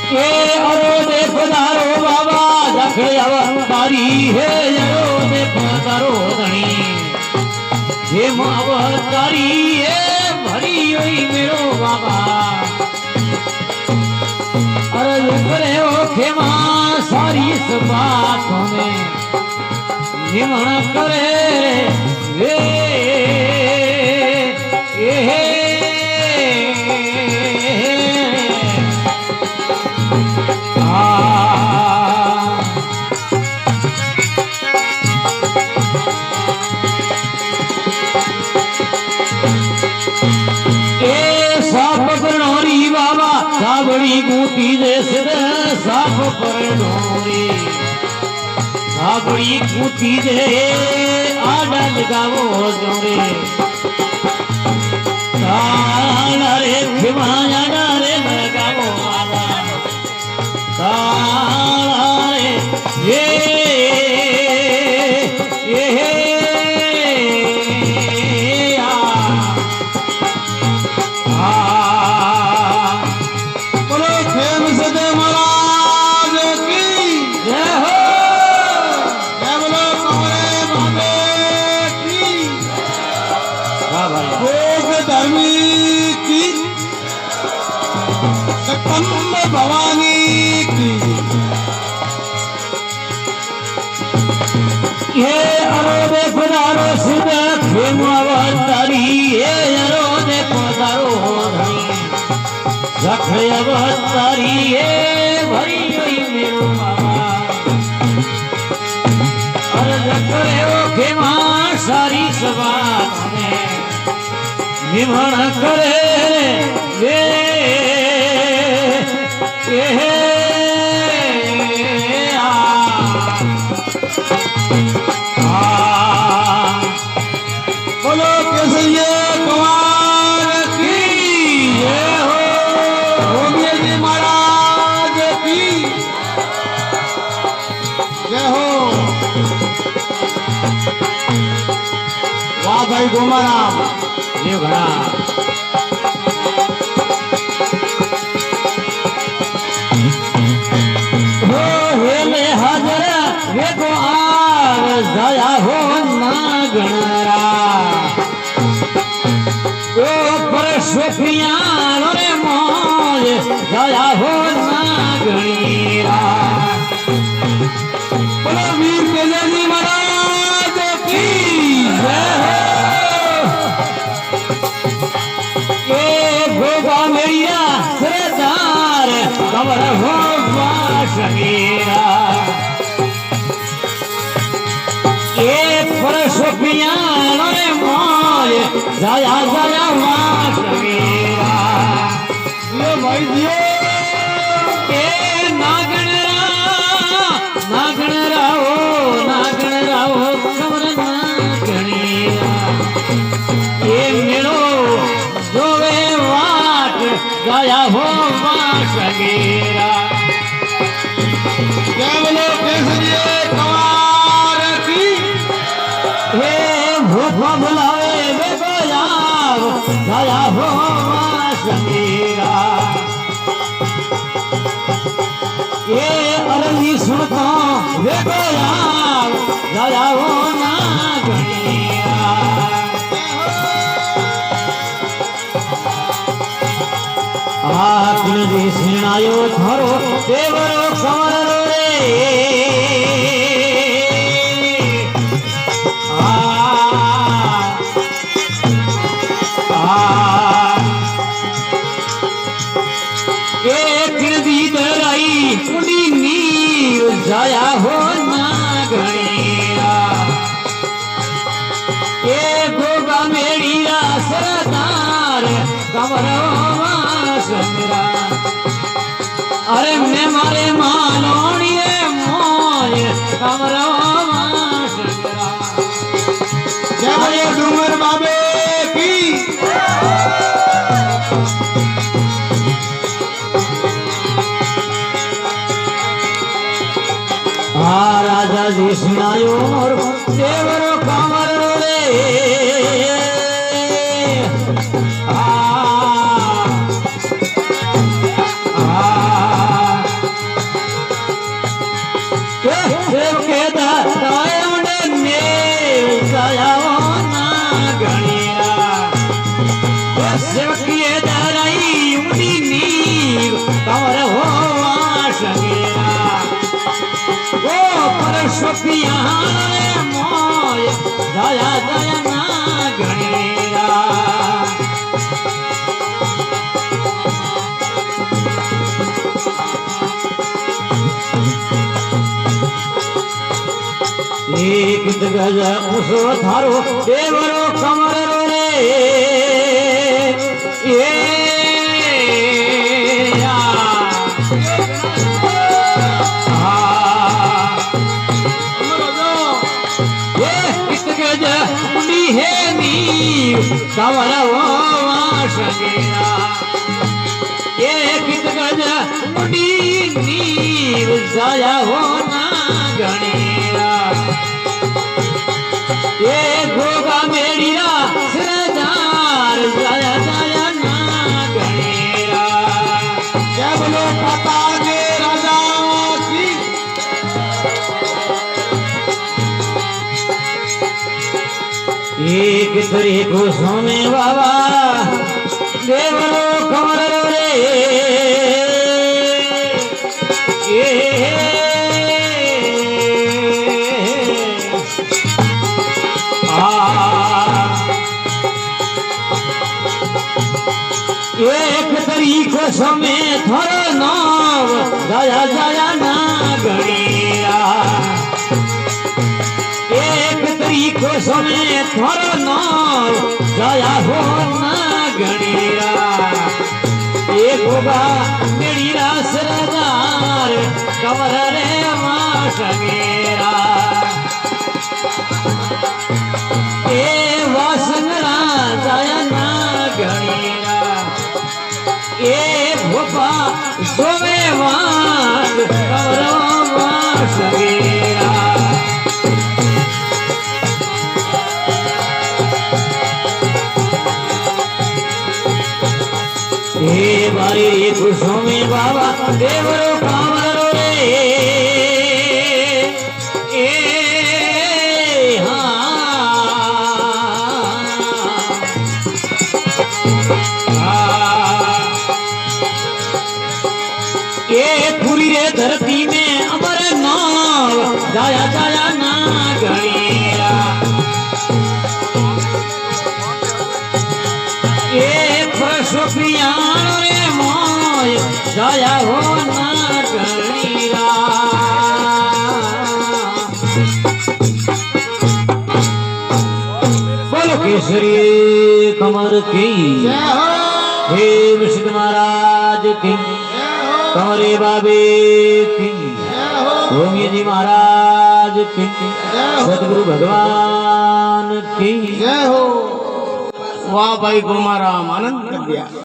ये अरो देखो दारो बाबा जखड़े अवतारी है अरो देखो दारो धनी ये अवतारी है भरी हुई मेरो बाबा अरे करे ओ खेमा सारी इस बातों में निमण करे ये साबड़ी गूटी जैसे साफ पर ढोरी साबड़ी गूटी जे आडा लगावो जोरे ताला रे खिमाया रे लगावो आला ताला रे ये भवानी की ये अरो देखो दारो सिद्ध खेमवतारी ये अरो देखो दारो धनी जखड़े अवतारी ये भरी हुई मेरो बाबा अरे जखड़े ओ खेमा सारी सभा में निमण करे ये बोलो केसरिया कुमार की जय हो भोगिया जी महाराज की जय हो वाह भाई गोमाराम ये घड़ा दया हो नागणरा ओ परशुपिया रे मोज दया हो नागणीरा बोलो वीर केसरी महाराज की जय हो ये भोगा मेरिया सरदार कबर हो वासगीरा ये परशुपिया रे मोज दया दया वासगीरा ये भाई दियो ए नागणरा ओ कमर नागणीरा ये मेरो जोवे वाट दया हो वासगीरा जय बोलो केसरिया कुमार की हे भूख बुलावे बेबयाव दया हो वासगीरा ये अरली सुनता बेबयाव दया हो नागणीरा आखिर देशनायो धरो देवरो कमरो रे कुड़ी नीर जाया हो नागणीरा ये गोगा मेरीरा सरदार कमरवा समीरा अरे मैं मारे मालोड़िए मोज कमरवा समीरा जय डूंगर बाबे की राजा जी सुनायो मोर देवरो कमरो रे कंवर हो सगेरा ओ परशुपिया मोय दया दया ना गणेरा एक गज उसो थारो देवरो कमर रे ये है नी कंवर हो सगेरा ये कित गज मुड़ी नीर जाया हो ना गणेरा ये गोगा मेड़िया सरदार जाया जाया ना गणेरा क्या बोलो पता के राजा की एक तरी को सोने बाबा देवरो कंवर रे एक तरीको समय थोड़ो नाव जाया जाया ना गणेरा एक तरीको समय थोड़ो नाव जाया हो ना गणेरा एक होगा मेरी सरदार कंवर रे मां सगेरा ए वासंगड़ा जाया ना गणेरा ए भोपा सोमे वांग कंवर मां सगेरा हे बारे कुसुमी बाबा देवरो कामरो रे ए ये पूरी रे धरती में अमर नाव जाया जाया ना गणेरा ये परशुपियाण रे मोय जाया हो ना गणेरा बोलो केसरी कमर की जय हो हे विष्णु महाराज की कंवरे बाबे की जय हो रोमिया जी महाराज की सतगुरु भगवान की जय हो वाह भाई गुरु महाराम आनंद कर दिया।